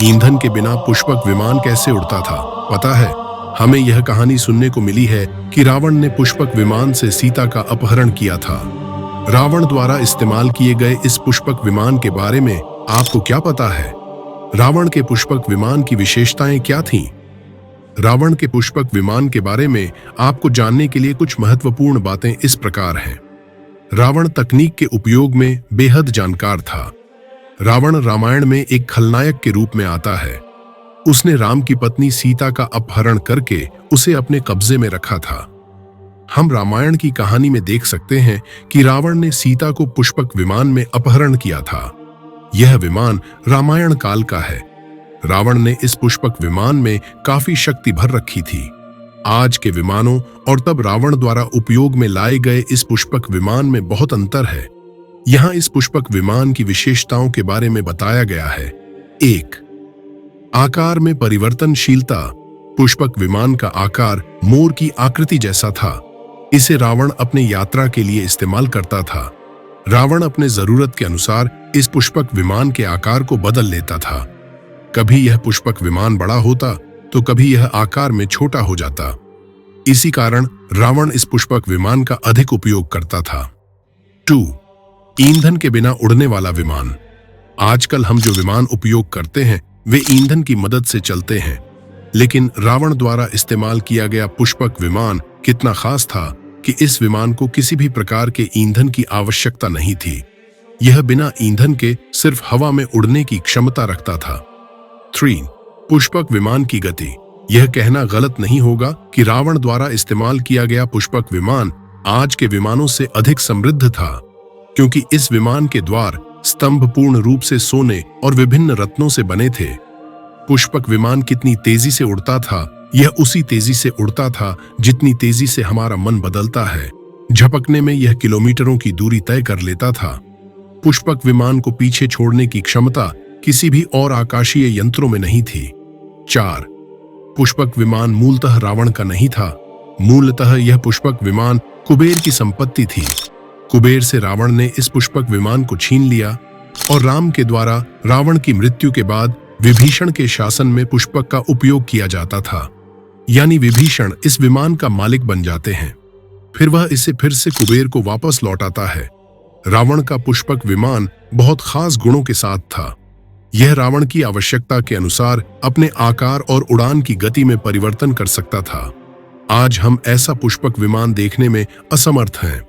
ईंधन के बिना पुष्पक विमान कैसे उड़ता था? पता है, हमें यह कहानी सुनने को मिली है कि रावण ने पुष्पक विमान से सीता का अपहरण किया था। रावण द्वारा इस्तेमाल किए गए इस पुष्पक विमान के बारे में आपको क्या पता है? रावण के पुष्पक विमान की विशेषताएं क्या थीं? रावण के पुष्पक विमान के बारे में आपको जानने के लिए कुछ महत्वपूर्ण बातें इस प्रकार हैं। रावण तकनीक के उपयोग में बेहद जानकार था। रावण रामायण में एक खलनायक के रूप में आता है। उसने राम की पत्नी सीता का अपहरण करके उसे अपने कब्जे में रखा था। हम रामायण की कहानी में देख सकते हैं कि रावण ने सीता को पुष्पक विमान में अपहरण किया था। यह विमान रामायण काल का है। रावण ने इस पुष्पक विमान में काफी शक्ति भर रखी थी। आज के विमानों और तब रावण द्वारा उपयोग में लाए गए इस पुष्पक विमान में बहुत अंतर है। यहाँ इस पुष्पक विमान की विशेषताओं के बारे में बताया गया है। 1. आकार में परिवर्तनशीलता। पुष्पक विमान का आकार मोर की आकृति जैसा था। इसे रावण अपने यात्रा के लिए इस्तेमाल करता था। रावण अपने जरूरत के अनुसार इस पुष्पक विमान के आकार को बदल लेता था। कभी यह पुष्पक विमान बड़ा होता तो कभी यह आकार में छोटा हो जाता। इसी कारण रावण इस पुष्पक विमान का अधिक उपयोग करता था। 2. ईंधन के बिना उड़ने वाला विमान। आजकल हम जो विमान उपयोग करते हैं वे ईंधन की मदद से चलते हैं, लेकिन रावण द्वारा इस्तेमाल किया गया पुष्पक विमान कितना खास था कि इस विमान को किसी भी प्रकार के ईंधन की आवश्यकता नहीं थी। यह बिना ईंधन के सिर्फ हवा में उड़ने की क्षमता रखता था। 3. पुष्पक विमान की गति। यह कहना गलत नहीं होगा कि रावण द्वारा इस्तेमाल किया गया पुष्पक विमान आज के विमानों से अधिक समृद्ध था, क्योंकि इस विमान के द्वार स्तंभ पूर्ण रूप से सोने और विभिन्न रत्नों से बने थे। पुष्पक विमान कितनी तेजी से उड़ता था, यह उसी तेजी से उड़ता था जितनी तेजी से हमारा मन बदलता है। झपकने में यह किलोमीटरों की दूरी तय कर लेता था। पुष्पक विमान को पीछे छोड़ने की क्षमता किसी भी और आकाशीय यंत्रों में नहीं थी। 4. पुष्पक विमान मूलतः रावण का नहीं था। मूलतः यह पुष्पक विमान कुबेर की संपत्ति थी। कुबेर से रावण ने इस पुष्पक विमान को छीन लिया और राम के द्वारा रावण की मृत्यु के बाद विभीषण के शासन में पुष्पक का उपयोग किया जाता था। यानी विभीषण इस विमान का मालिक बन जाते हैं, फिर वह इसे फिर से कुबेर को वापस लौटाता है। रावण का पुष्पक विमान बहुत खास गुणों के साथ था। यह रावण की आवश्यकता के अनुसार अपने आकार और उड़ान की गति में परिवर्तन कर सकता था। आज हम ऐसा पुष्पक विमान देखने में असमर्थ हैं।